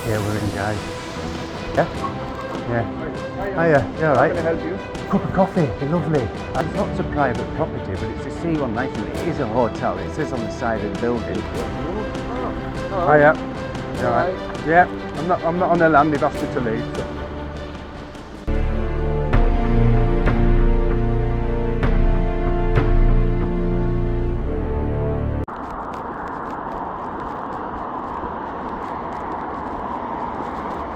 Okay, we're in, guys. Yeah? Yeah. Hiya, you alright? Can I help you? Cup of coffee, be lovely. It's not a private property, but it's a C1 license. It is a hotel. It says on the side of the building. Hiya. You alright? Yeah, I'm not on the land, they've asked me to leave. So.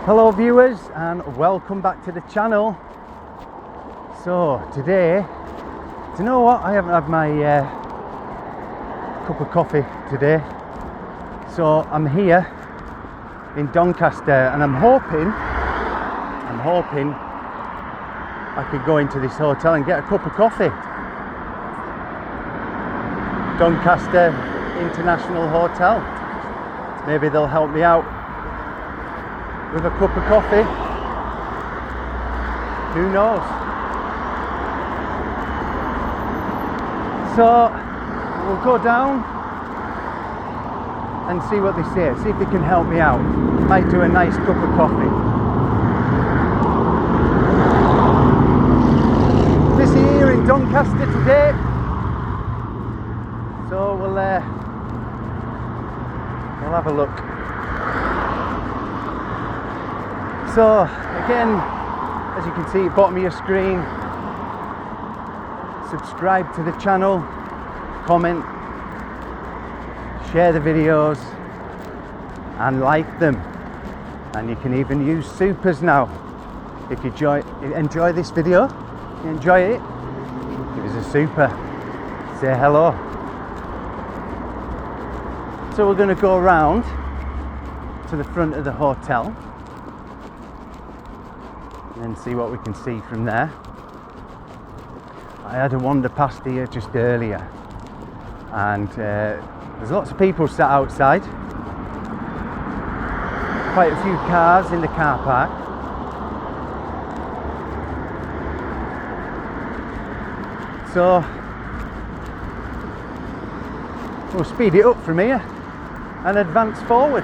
Hello viewers, and welcome back to the channel. So today, do you know what? I haven't had my cup of coffee today. So I'm here in Doncaster, and I'm hoping I could go into this hotel and get a cup of coffee. Doncaster International Hotel. Maybe they'll help me out with a cup of coffee. Who knows? So we'll go down and see what they say, see if they can help me out. Might do a nice cup of coffee. This here in Doncaster today. So we'll have a look. So again, as you can see at the bottom of your screen, subscribe to the channel, comment, share the videos and like them, and you can even use supers now. If you enjoy this video, you enjoy it, give us a super, say hello. So we're going to go around to the front of the hotel and see what we can see from there. I had a wander past here just earlier, and there's lots of people sat outside, quite a few cars in the car park. So we'll speed it up from here and advance forward.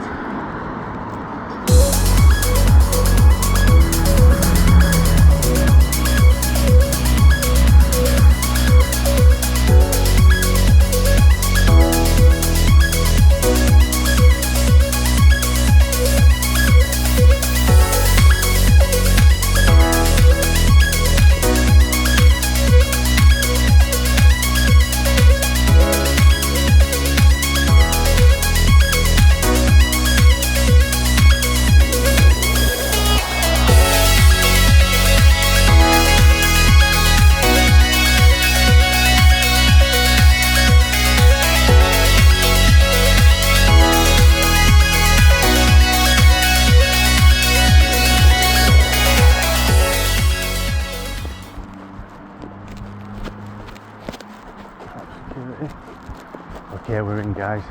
Okay, we're in, guys.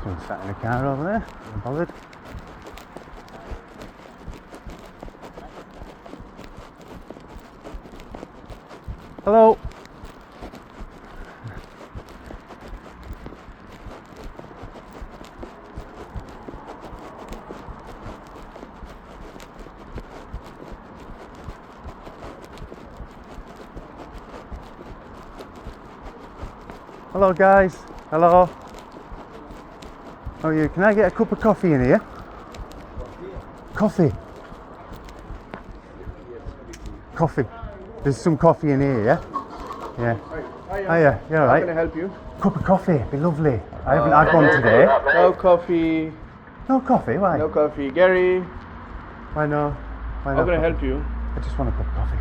Someone sat in a car over there, not bothered. Hello. Hello guys, hello. How are you? Can I get a cup of coffee in here? Coffee? Coffee. There's some coffee in here, yeah? Yeah. Hiya, you alright? How can I help you? Cup of coffee, be lovely. I haven't had one today. No coffee. No coffee, why? No coffee. Gary, Why no? Why how no can I coffee? help you? I just want a cup of coffee.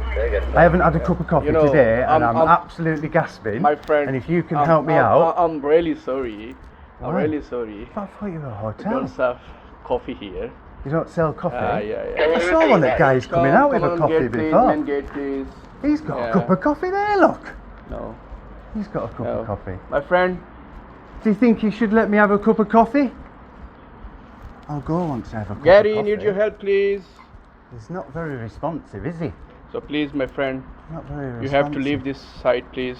I haven't had a cup of coffee today, and I'm absolutely gasping. My friend, and if you can help me out. I'm really sorry. I'm Why? really sorry. I thought you were a We hotel. don't serve coffee here. You don't sell coffee? Yeah. I saw one of the guys coming out with a coffee before. Main gate, please. He's got a cup of coffee there, look. No. He's got a cup of coffee. My friend. Do you think you should let me have a cup of coffee? I'll go once I have a cup Gary, of coffee. need your help, please. He's not very responsive, is he? So please, my friend, Not very responsive. you have to leave this site, please.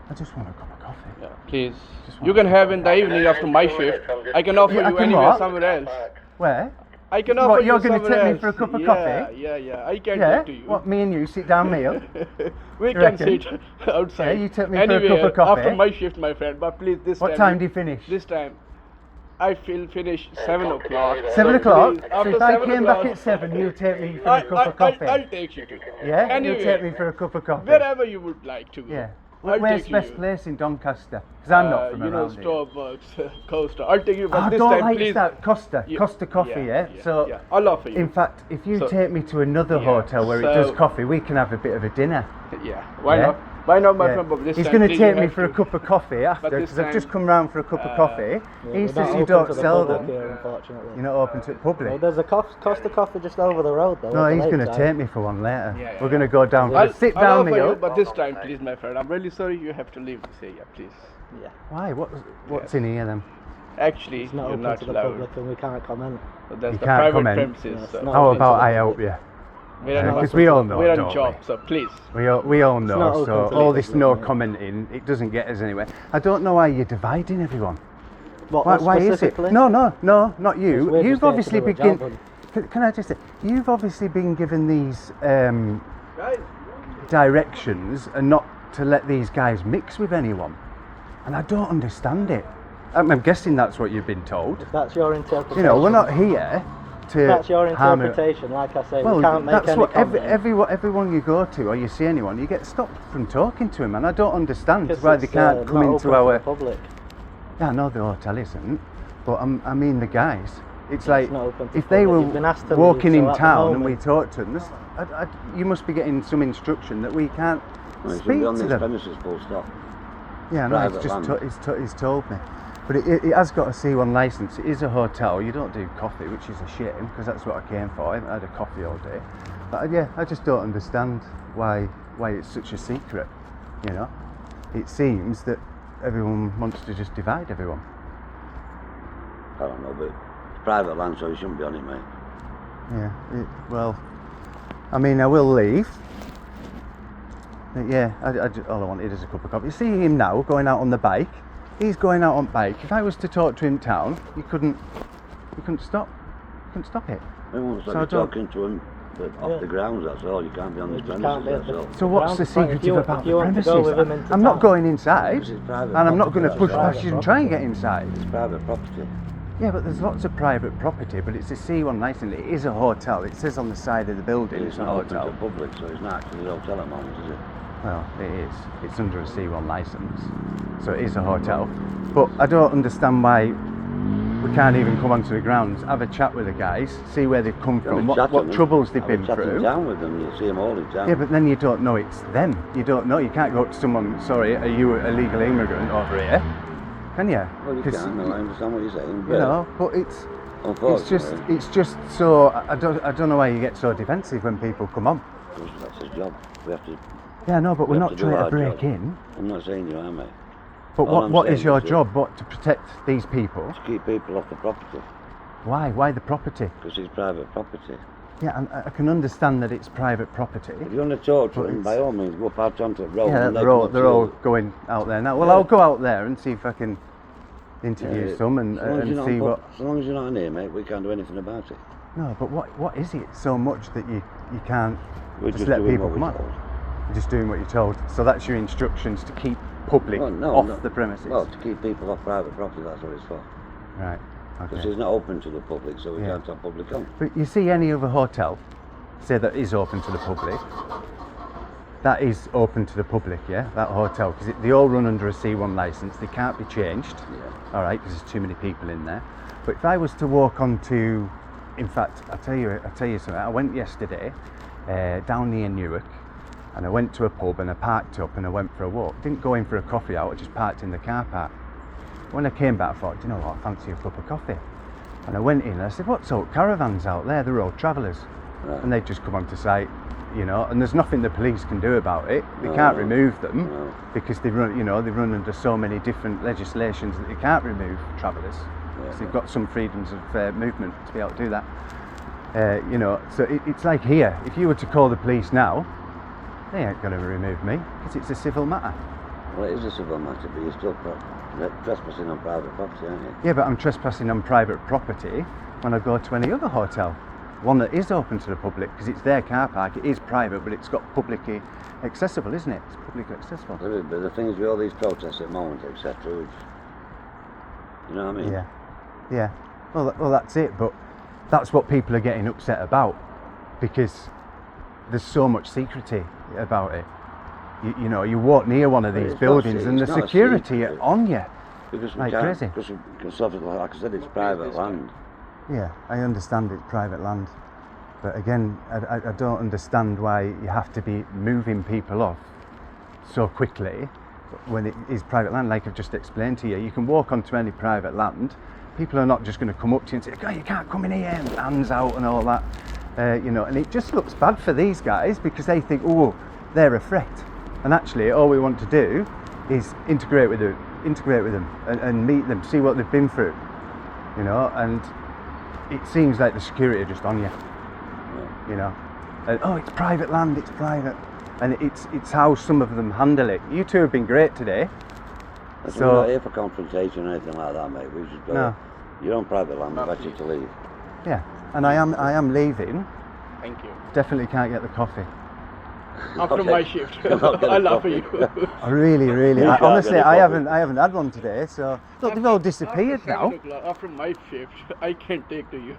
I just want a cup of coffee. Yeah, please. Just You can have in the evening after my shift. I can offer Yeah, I you can anywhere, what? somewhere else. Where? I can What, offer you're you gonna somewhere take me else. for a cup of Yeah, coffee? Yeah, I can Yeah? take to you. What, me and you sit down meal? We You can reckon? sit outside. Yeah, you take me for a cup of Anywhere coffee? after my shift, my friend. But please, this What time. time do you finish? This time, I feel finish 7 o'clock. 7 So o'clock? please, So after if I 7 came o'clock, back at 7, you'll take me for a cup of coffee? I'll take you to. Yeah? Anyway, You'll take me for a cup of coffee? Wherever you would like to go. Yeah. I'll Where's take the best you. place in Doncaster? Because I'm not from You know, around here. Starbucks, Costa. I'll take you, but I this don't time, like please. that. Costa. Yeah, Costa Coffee, yeah? So, yeah. I'll offer you. in fact, if you So- take me to another Yeah, hotel where it does so- coffee, we can have a bit of a dinner. Yeah. Why Yeah? not? Why not, my Yeah. friend? But this He's time, going to please, take you me have for a to. cup of coffee after, this because I've just time, come round for a cup of coffee. Yeah, He we're says not you open don't to the sell public them. here, unfortunately. You're not open to the public. Well, there's a Costa Coffee just over the road, though. No, at the he's going to lakeside. take me for one later. Yeah, We're going to go down for I'll a sit I'll down offer meal. you, but this time, please, my friend. I'm really sorry you have to leave this area, please. Yeah, Why? What's in here then? Actually, it's not you're open not to the allowed. public, and we can't comment. So that's You the can't private comment. premises. Yeah, it's so not How open to about the I public. help you? we're on, Because we all know, we're on don't job, we? so please. We all not know, open so to all the this public, no mate. commenting, it doesn't get us anywhere. I don't know why you're dividing everyone. What, Why is it? specifically? No, not Because you. we're You've just there to obviously do a been. job, Can I just say, you've obviously been given these Guys, directions and not to let these guys mix with anyone, and I don't understand it. I'm guessing that's what you've been told. If that's your interpretation. You know, we're not here to. If that's your harm- interpretation, like I say, Well, we can't make that's any what comment. everyone you go to or you see anyone, you get stopped from talking to them, and I don't understand 'Cause why it's, they can't come not into open to our. the public. Yeah, I know the hotel isn't, but I mean the guys. It's like not open to if they public. were You've been asked to walking leave, in so at the town and we moment- talked to them, you must be getting some instruction that we can't Well, it should speak be on to these them. premises, full stop. Yeah, no, private it's just land. he's told me, but it has got a C1 license. It is a hotel. You don't do coffee, which is a shame because that's what I came for. I haven't had a coffee all day, but yeah, I just don't understand why it's such a secret. You know, it seems that everyone wants to just divide everyone. I don't know, but it's private land, so you shouldn't be on it, mate. Yeah, well, I mean, I will leave. But yeah, all I wanted is a cup of coffee. You see him now going out on the bike. He's going out on bike. If I was to talk to him in town, you couldn't stop. You couldn't stop it. Everyone's So like I you're don't- talking to him but off Yeah. the grounds, that's all. You can't be on these You can't premises, be at that's the- all. So what's the Grounds, fine. secretive If you- about if the you want to premises? go with him into I'm not town. going inside, This is private and I'm not going to property, push that's past all. you and try and get inside. It's private property. Yeah, but there's lots of private property, but it's a C1 license. It is a hotel. It says on the side of the building It's it's a not open to hotel. the public, so it's not actually a hotel at the moment, is it? Well, it is. It's under a C1 license, so it is a hotel. But I don't understand why we can't even come onto the grounds, have a chat with the guys, see where they've come from, what troubles they've been Have a chat in through. town with them, you see them all in town. Yeah, but then you don't know it's them. You don't know. You can't go up to someone. Sorry, are you a legal immigrant over here? Can you? Well, you 'Cause can, no, I understand what you're saying, but you know, but it's unfortunately, just so I don't know why you get so defensive when people come on. that's his job. We have to. Yeah, no, but We we're have not to do trying to our break job. in. I'm not saying you are, mate. But All I'm what is saying your is that- job? What, to protect these people? To keep people off the property, Why? Why the property? because it's private property. Yeah, and I can understand that it's private property. If you want to talk to But them, it's- by all means, go out onto the road. Yeah, and they're all let them up to going out there now. Well, Yeah. I'll go out there and see if I can interview Yeah, some and as long as you're not see on what. As long as you're not in here, mate, we can't do anything about it. No, but what is it so much that you can't We're just just let doing people what come we're on? told. You're just doing what you're told. So that's your instructions to keep public Well, no, off no. the premises. Well, to keep people off private property, that's what it's for. Right. Because Okay. it's not open to the public, so we Yeah. can't have public on. But you see any other hotel, say that is open to the public, that is open to the public, yeah, that hotel, because they all run under a C1 license, they can't be changed, Yeah. all right, because there's too many people in there. But if I was to walk onto, in fact, I'll tell you something, I went yesterday down near Newark, and I went to a pub and I parked up and I went for a walk. Didn't go in for a coffee out, I just parked in the car park. When I came back, I thought, do you know what, I fancy a cup of coffee. And I went in and I said, what's all caravans out there? They're all travellers. Right. And they've just come onto site, you know, and there's nothing the police can do about it. They No, can't no. remove them No. because they run under so many different legislations that they can't remove travellers. Yeah. So they've got some freedoms of movement to be able to do that. You know, so it's like here, if you were to call the police now, they ain't going to remove me because it's a civil matter. Well, it is a civil matter, but you're still trespassing on private property, aren't you? Yeah, but I'm trespassing on private property when I go to any other hotel, one that is open to the public, because it's their car park. It is private, but it's got publicly accessible, isn't it? It's publicly accessible. But the thing is with all these protests at the moment, etc., you know what I mean? Yeah, yeah. Well, that's it. But that's what people are getting upset about, because there's so much secrecy about it. You know, you walk near one of these buildings and the security are on you. Because like crazy. Because like I said, it's private land. Yeah, I understand it's private land, but again, I don't understand why you have to be moving people off so quickly when it is private land. Like I've just explained to you, you can walk onto any private land. People are not just going to come up to you and say, "Oh, you can't come in here," and hands out and all that. You know, and it just looks bad for these guys because they think, oh, they're a threat. And actually, all we want to do is integrate with them and meet them, see what they've been through. You know, and it seems like the security are just on you. Yeah. You know, and, oh, it's private land, it's private, and it's how some of them handle it. You two have been great today. So So we're not here for confrontation or anything like that, mate. We should go. No. You're on private land. We've asked you to leave. yeah, and I am leaving. Thank you. Definitely can't get the coffee. After Okay. my shift, You're not getting I love coffee. you. I really, You can't honestly, get a I coffee. haven't had one today. So look, they've all disappeared After now. 7 o'clock, after my shift, I can take to you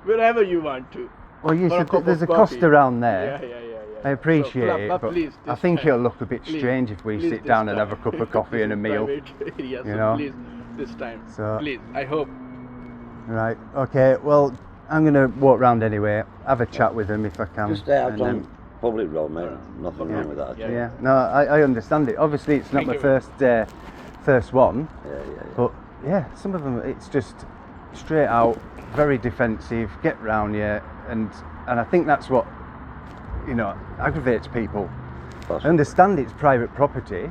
wherever you want to. Well, you For a said cup that of there's a coffee. cost around there. Yeah. I appreciate So, it, but please, I this think time. it'll look a bit Please, strange if we please sit this down and time. have a cup of coffee and a This is meal. private area, you so know. please, this time. So- Please, I hope. Right. Okay. Well, I'm gonna walk round anyway. Have a chat with them if I can. Just stay out and on public road, mate. Nothing wrong with that. Yeah. Yeah. No, I understand it. Obviously, it's not Thank my you. first one, Yeah. but yeah, some of them it's just straight out, very defensive, get round you, and I think that's what aggravates people. I understand it's private property,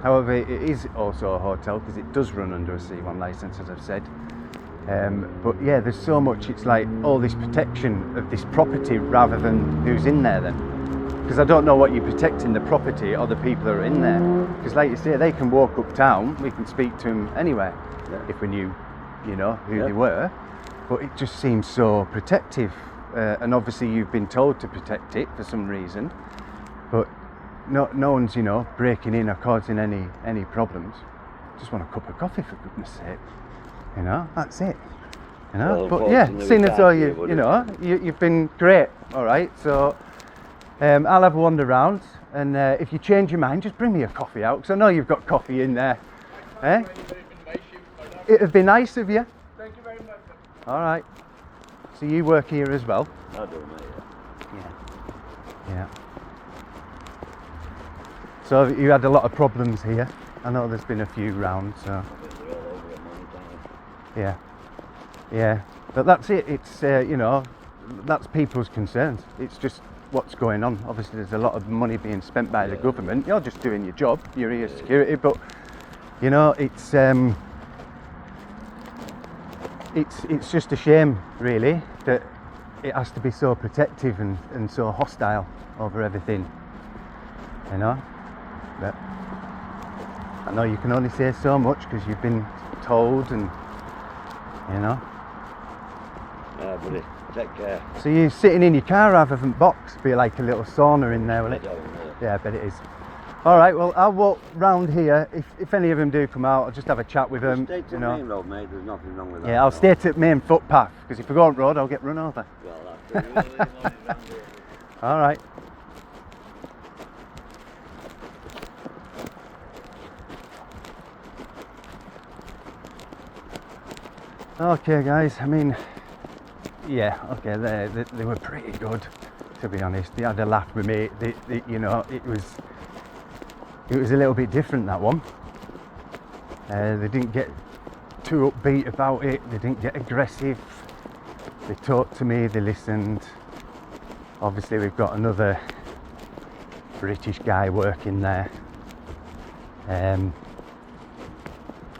however, it is also a hotel because it does run under a C1 licence, as I've said. But yeah, there's so much. It's like all this protection of this property rather than who's in there then. Because I don't know what you're protecting, the property or the people that are in there. Because like you say, they can walk uptown, we can speak to them anywhere if we knew, who they were. But it just seems so protective. And obviously you've been told to protect it for some reason. But no one's, breaking in or causing any problems. Just want a cup of coffee for goodness sake. That's it. Well, but yeah, unfortunately, seeing we as though can't do it, you've been great. All right, so I'll have a wander around, and if you change your mind, just bring me a coffee out, because I know you've got coffee in there. Eh? It'd be nice of you. Thank you very much. All right. So you work here as well? I do, mate. Yeah. So you had a lot of problems here. I know there's been a few round, so They're all over at money time. yeah. But that's it. It's that's people's concerns. It's just what's going on. Obviously, there's a lot of money being spent by the government. You're just doing your job. You're here security, but it's just a shame, really, that it has to be so protective and so hostile over everything. But I know you can only say so much because you've been told, and Yeah, buddy. Take care. So you're sitting in your car rather than box, be like a little sauna in there, will it? Yeah. Yeah, I bet it is. All right, well, I'll walk round here. If any of them do come out, I'll just have a chat with them. Stay to the main road, mate. There's nothing wrong with that. Yeah, I'll stay to the main footpath, because if I go on road, I'll get run over. Well, that's it. We'll leave on it round here. All right. Okay, guys. I mean, yeah. Okay, they were pretty good, to be honest. They had a laugh with me. It was a little bit different, that one. They didn't get too upbeat about it. They didn't get aggressive. They talked to me. They listened. Obviously, we've got another British guy working there.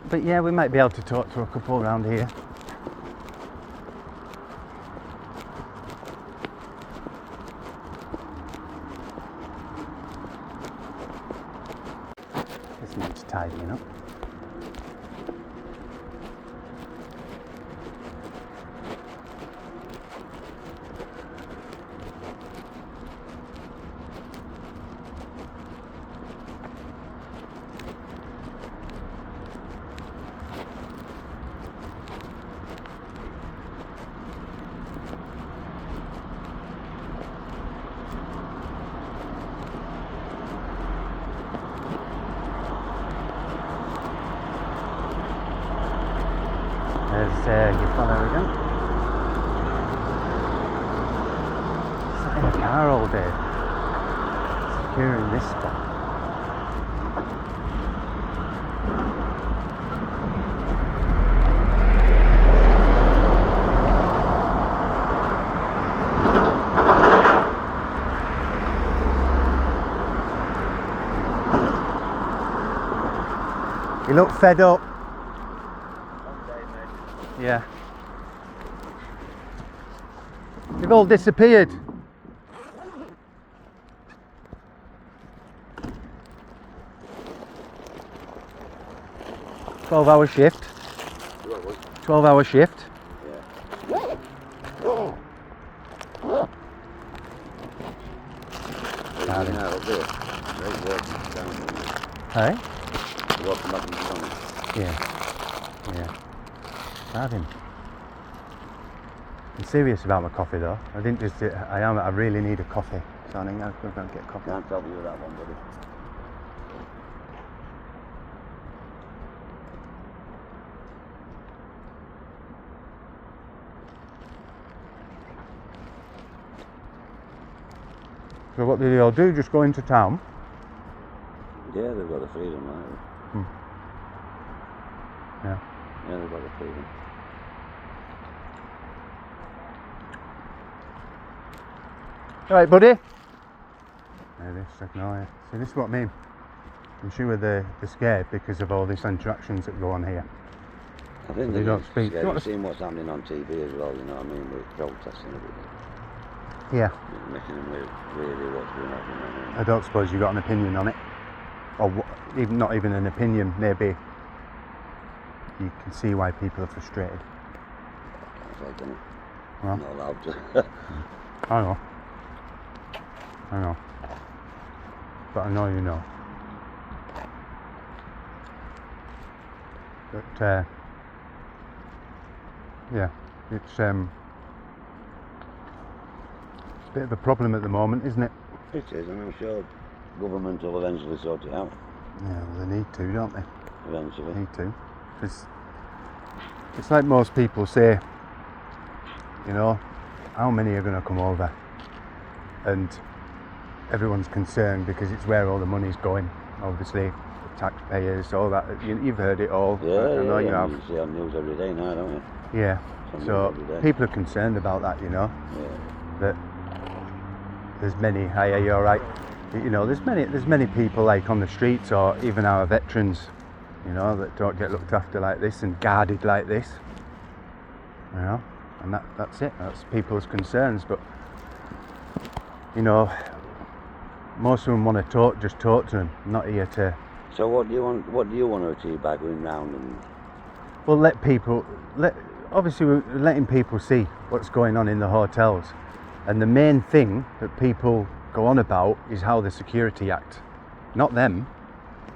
But yeah, we might be able to talk to a couple around here. This needs tidying up. your fellow again. Sat in a car all day, securing this spot. You look fed up. Yeah. They've all disappeared. "12-hour shift. 12-hour shift. Hey? Welcome back into London. Yeah. Having. I'm serious about my coffee though. I didn't just. I really need a coffee. So I think I'm going to get coffee. Can't help you with that one, buddy. So what do they all do? Just go into town? Yeah, they've got the freedom, right? Yeah. Yeah, they've got the freedom. All right, buddy. Maybe just ignore it. See, this is what I mean. I'm sure they're scared because of all these interactions that go on here. I think they don't speak. Yeah, you've seen what's happening on TV as well, you know what I mean, with protests and everything. Yeah. Making them really what's going on, you know what I mean? I don't suppose you've got an opinion on it. Or even not even an opinion, maybe you can see why people are frustrated. It's like, I'm Well, not allowed to. I know. But I know you know. But yeah, it's a bit of a problem at the moment, isn't it? It is, and I'm sure government will eventually sort it out. Yeah, well, they need to, don't they? Eventually. Need to. Because it's like most people say, you know, how many are going to come over? And everyone's concerned because it's where all the money's going. Obviously, taxpayers, all that. You've heard it all. Yeah, I know you have. You see on news every day now, don't you? Yeah. It's on So news every day. people are concerned about that, you know. Yeah. That there's many. Hey, are you all right? You know, there's many people like on the streets, or even our veterans, you know, that don't get looked after like this and guarded like this. You know, and that's it. That's people's concerns. But you know, most of them want to just talk to them, not here to. So what do you want to achieve by going round and? Well, obviously we're letting people see what's going on in the hotels, and the main thing that people go on about is how the Security Act, not them,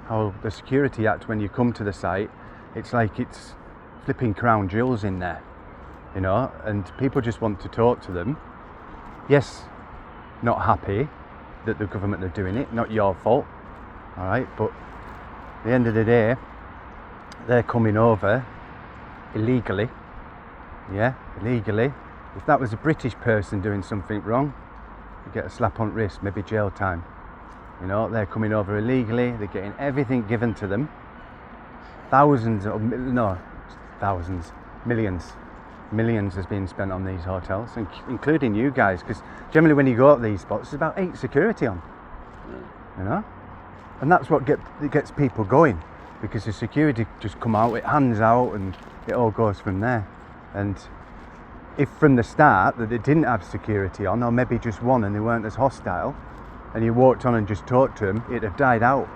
how the Security Act, when you come to the site, it's like it's flipping crown jewels in there, you know, and people just want to talk to them. Yes, not happy that the government are doing it, not your fault, all right, but at the end of the day, they're coming over illegally. If that was a British person doing something wrong, you get a slap on the wrist, maybe jail time. You know, they're coming over illegally, they're getting everything given to them. Millions has been spent on these hotels, including you guys, because generally when you go to these spots, there's about 8 security on. You know? And that's what gets people going, because the security just come out, it hands out, and it all goes from there. And if from the start that they didn't have security on, or maybe just one and they weren't as hostile, and you walked on and just talked to them, it'd have died out.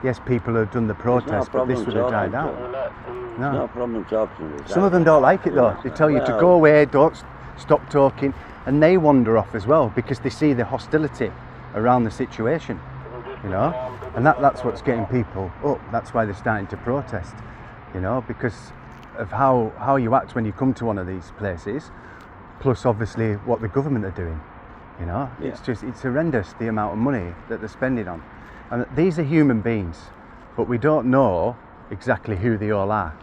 Yes, people have done the protest, but this would have died out. No. It's not a problem talking. Some of them don't like it though. They tell you to go away, don't stop talking, and they wander off as well because they see the hostility around the situation, you know, and that's what's getting people up. That's why they're starting to protest, you know, because of how you act when you come to one of these places, plus obviously what the government are doing, you know. Yeah. It's horrendous the amount of money that they're spending on, and these are human beings, but we don't know exactly who they all are.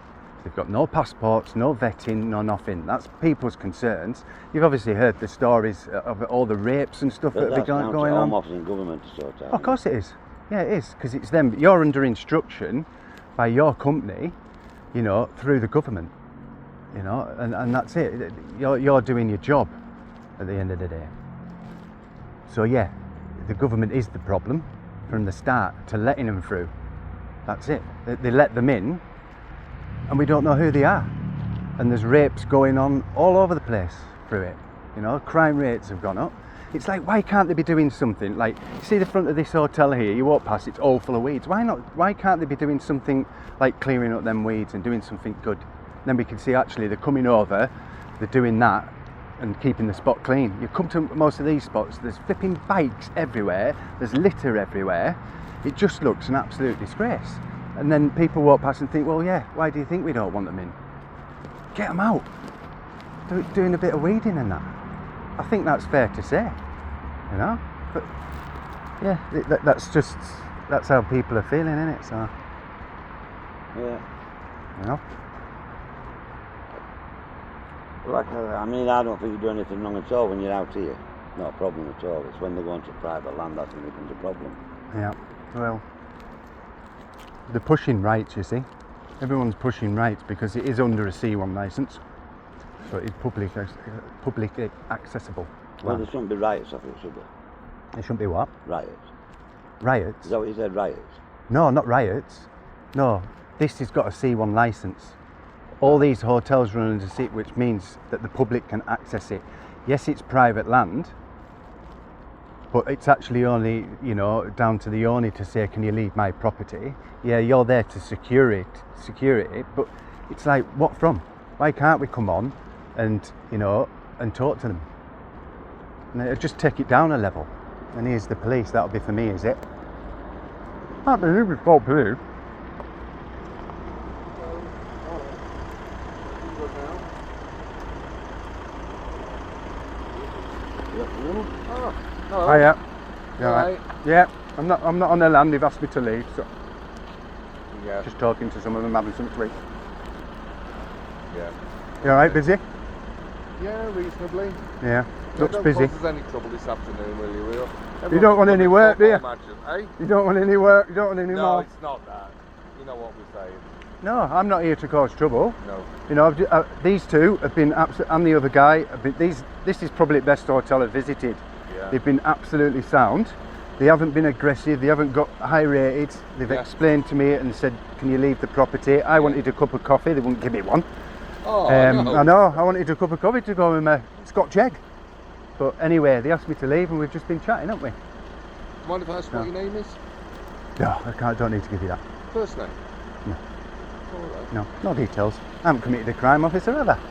They've got no passports, no vetting, no nothing. That's people's concerns. You've obviously heard the stories of all the rapes and stuff that have been going on. Home Office and government to sort out. Of course it is. Yeah, it is, because it's them. You're under instruction by your company, you know, through the government, you know, and that's it. You're doing your job at the end of the day. So yeah, the government is the problem from the start to letting them through. That's it. They let them in, and we don't know who they are. And there's rapes going on all over the place through it. You know, crime rates have gone up. It's like, why can't they be doing something? Like, you see the front of this hotel here, you walk past, it's all full of weeds. Why not? Why can't they be doing something like clearing up them weeds and doing something good? Then we can see actually they're coming over, they're doing that and keeping the spot clean. You come to most of these spots, there's flipping bikes everywhere, there's litter everywhere. It just looks an absolute disgrace. And then people walk past and think, well, yeah, why do you think we don't want them in? Get them out. Doing a bit of weeding and that. I think that's fair to say, you know. But yeah, that's how people are feeling, isn't it? So Yeah. you know. Like, I mean, I don't think you do anything wrong at all when you're out here. Not a problem at all. It's when they go into private land that becomes a problem. Yeah. Well, they're pushing rights, you see. Everyone's pushing rights because it is under a C1 licence. So it's publicly accessible. Well, there shouldn't be riots of it, should there? There shouldn't be what? Riots. Riots? Is that what you said, riots? No, not riots. No, this has got a C1 licence. All these hotels run under C, which means that the public can access it. Yes, it's private land, but it's actually only, you know, down to the owner to say, can you leave my property? Yeah, you're there to secure it, but it's like, what from? Why can't we come on and, you know, and talk to them? And just take it down a level. And here's the police, that'll be for me, is it? I believe it's for police. Oh, Hiya. You all Right. right? Yeah, I'm not on their land, they've asked me to leave, so yeah, just talking to some of them, having something to eat. yeah. You alright, busy? Yeah, reasonably. Yeah, looks don't busy. cause us any trouble this afternoon, will you? You don't want any work, do you? Matches, eh? You don't want any work, you don't want any No, more? it's not that. You know what we're saying. No, I'm not here to cause trouble. No. You know, these two have been absolutely, and the other guy, this is probably the best hotel I've visited. Yeah. They've been absolutely sound. They haven't been aggressive, they haven't got high rated. They've Yeah. explained to me and said, can you leave the property? I wanted a cup of coffee, they wouldn't give me one. Oh, no. I know, I wanted a cup of coffee to go with my Scotch egg. But anyway, they asked me to leave and we've just been chatting, haven't we? Mind if I ask what your name is? No, don't need to give you that. First name? No. All right. No, no details. I haven't committed a crime, officer, have I? Not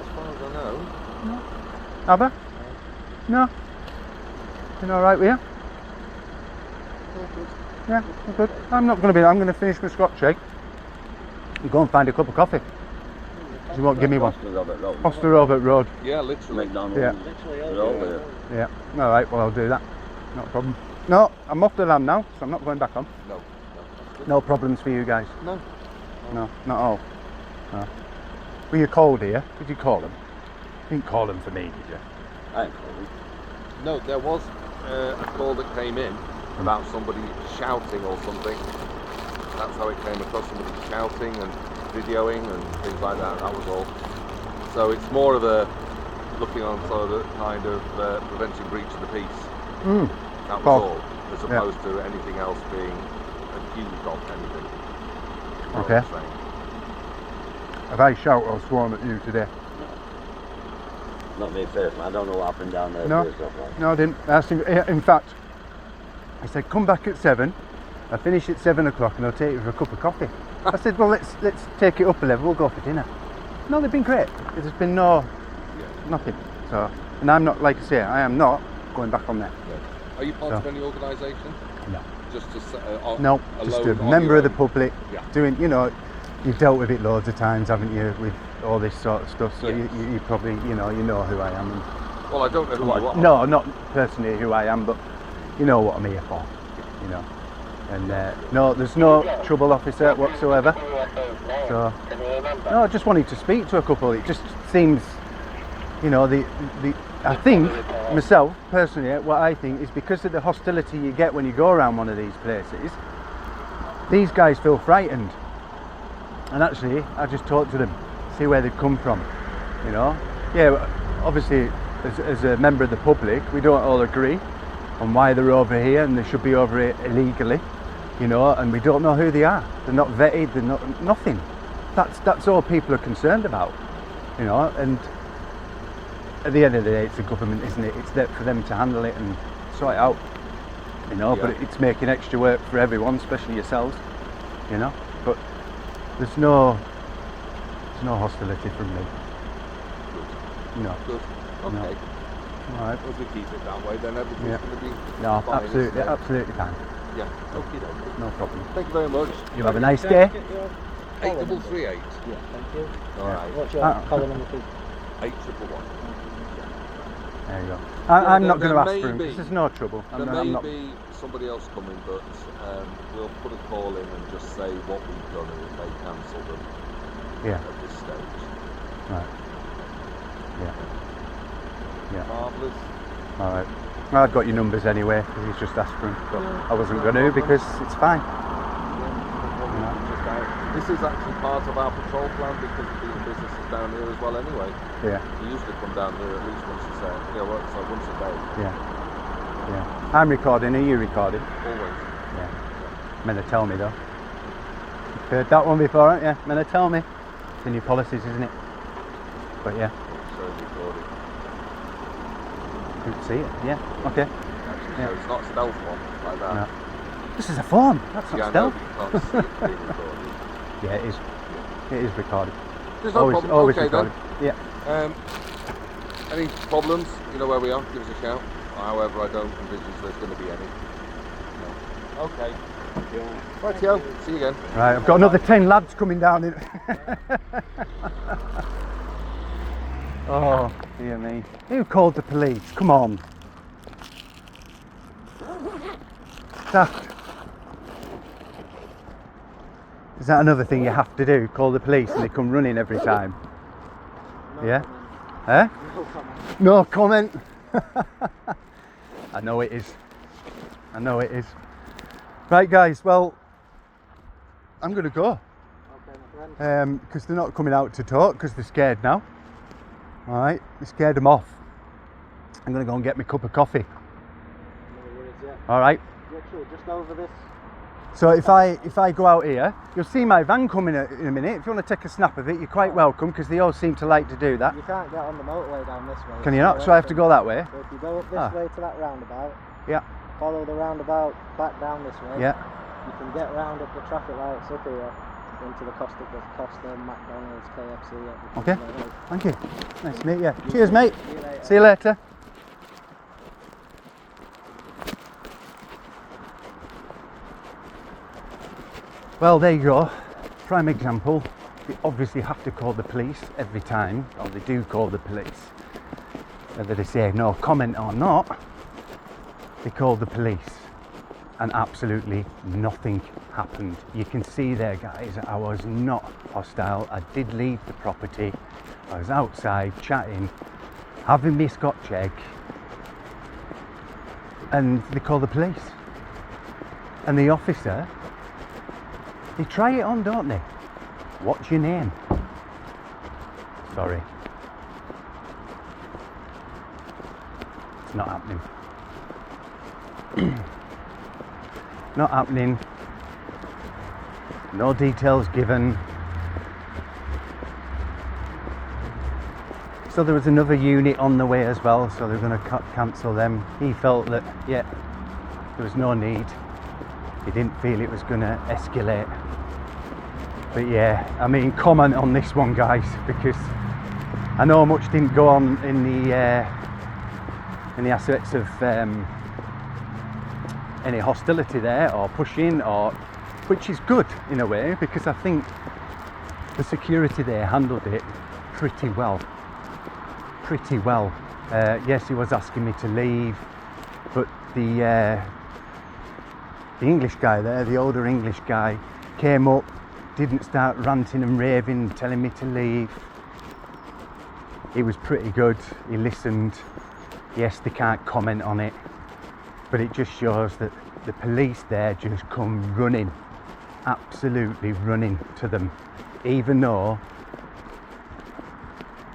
as far as I know. Have I? No. Been alright with you? Oh, good. Yeah, I'm good. I'm going to finish my Scotch egg and go and find a cup of coffee. You won't give me one. Foster Robert Road. Yeah, literally. McDonald's. Yeah. They're all there. Yeah. Alright, well I'll do that. Not a problem. No, I'm off the land now, so I'm not going back on. No. That's good. No problems for you guys. No. No, not all. No. Were you called here? Did you call them? You didn't call them for me, did you? I ain't called it. No, there was a call that came in about somebody shouting or something. That's how it came across, somebody shouting and videoing and things like that, that was all. So it's more of a looking on sort of kind of preventing breach of the peace. That was all, as opposed to anything else being accused of anything. Okay. Have I shouted or sworn at you today? Not me first, man. I don't know what happened down there. No. First off, like. No, I didn't. I asked him, in fact, I said, come back at 7. I finish at 7 o'clock and I'll take you for a cup of coffee. I said, well, let's take it up a level, we'll go for dinner. No, they've been great. There's been nothing. So, and I'm not, like I say, I am not going back on there. Are you part of any organisation? No. Just to No, just a member of the public, doing, you know, you've dealt with it loads of times, haven't you, with all this sort of stuff, so Yes. you probably, you know who I am. And well, I don't know who you are. no, not personally who I am, but you know what I'm here for, you know. And no, there's no trouble, officer, whatsoever. So, no, I just wanted to speak to a couple. It just seems, you know, I think, myself, personally, what I think is because of the hostility you get when you go around one of these places, these guys feel frightened. And actually, I just talked to them, see where they've come from, you know. Yeah, obviously, as a member of the public, we don't all agree on why they're over here and they should be over here illegally, you know, and we don't know who they are. They're not vetted, they're not, nothing. That's all people are concerned about, you know, and at the end of the day, it's the government, isn't it? It's there for them to handle it and sort it out, you know, but it's making extra work for everyone, especially yourselves, you know, but there's no hostility from me. No. Good. Okay. No. All right. If we keep it that way, then everything's going to be No, fine, absolutely, isn't it? absolutely fine. Yeah. Okay. No problem. Thank you very much. You have a nice day. 8338. Yeah, thank you. All right. What's your collar number, please? 8111. There you go. I'm not going to there ask for him may because there's no trouble. There I'm may not. be somebody else coming, but we'll put a call in and just say what we've done and if they cancel them at this stage. Right. Yeah. Yeah. Marvellous. All right. Well, I've got your numbers anyway because he's just asked for them, but I wasn't going to because it's fine. This is actually part of our patrol plan because of being businesses down here as well anyway. Yeah. We usually come down here at least once a day. So once a day. Yeah. Yeah. I'm recording. Are you recording? Always. Yeah. Men to tell me though. You've heard that one before, haven't you? Men to tell me. It's in your policies, isn't it? But yeah. So recorded. You can see it. Yeah. Okay. Actually, Yeah. so it's not stealth one like that. No. This is a phone. That's not Yeah, stealth. no, you can't see it being recorded. Yeah, it is. It is recorded. There's no Always, problem. always Okay recorded. then. Yeah. Any problems? You know where we are. Give us a shout. However, I don't envisage there's going to be any. No. Okay. Right, yo. See you again. Right, I've got another 10 lads coming down in. Oh, dear me. Who called the police? Come on. Is that another thing you have to do? Call the police and they come running every time? No Yeah? comment. Eh? No comment. No comment. I know it is. I know it is. Right, guys, well, I'm going to go. Okay, my friend. Because they're not coming out to talk because they're scared now. Alright, we scared them off. I'm going to go and get my cup of coffee. No worries, yeah. Alright. Literally just over this. So if I go out here, you'll see my van coming in a minute. If you want to take a snap of it, you're quite welcome because they all seem to like to do that. You can't get on the motorway down this way. Can you not? So I have to go that way? So if you go up this way to that roundabout, Yeah. follow the roundabout back down this way. Yeah. You can get round up the traffic lights up here into the Costa, McDonald's, KFC. Okay. Like that. Thank you. Nice to meet you. Cheers, mate. See you later. See you later. Well, there you go. Prime example. They obviously have to call the police every time, or they do call the police. Whether they say no comment or not, they call the police. And absolutely nothing happened. You can see there, guys, I was not hostile. I did leave the property. I was outside chatting, having my Scotch egg, and they call the police. And the officer, they try it on, don't they? What's your name? Sorry. It's not happening. Not happening. No details given. So there was another unit on the way as well, so they're going to cancel them. He felt that, yeah, there was no need. He didn't feel it was going to escalate. But yeah, I mean, comment on this one, guys, because I know much didn't go on in the aspects of any hostility there or pushing, or which is good in a way because I think the security there handled it pretty well. Yes, he was asking me to leave, but the the English guy there, the older English guy, came up, didn't start ranting and raving, telling me to leave. He was pretty good, he listened. Yes, they can't comment on it, but it just shows that the police there just come running, absolutely running to them, even though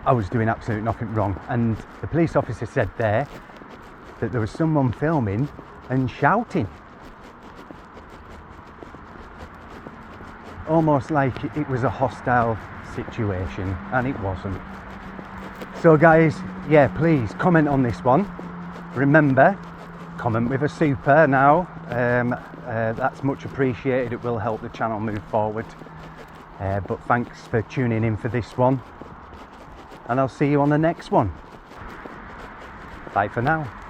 I was doing absolutely nothing wrong. And the police officer said there that there was someone filming and shouting, almost like it was a hostile situation, and it wasn't. So guys, yeah, please comment on this one. Remember, comment with a super now. That's much appreciated. It will help the channel move forward. But thanks for tuning in for this one, and I'll see you on the next one. Bye for now.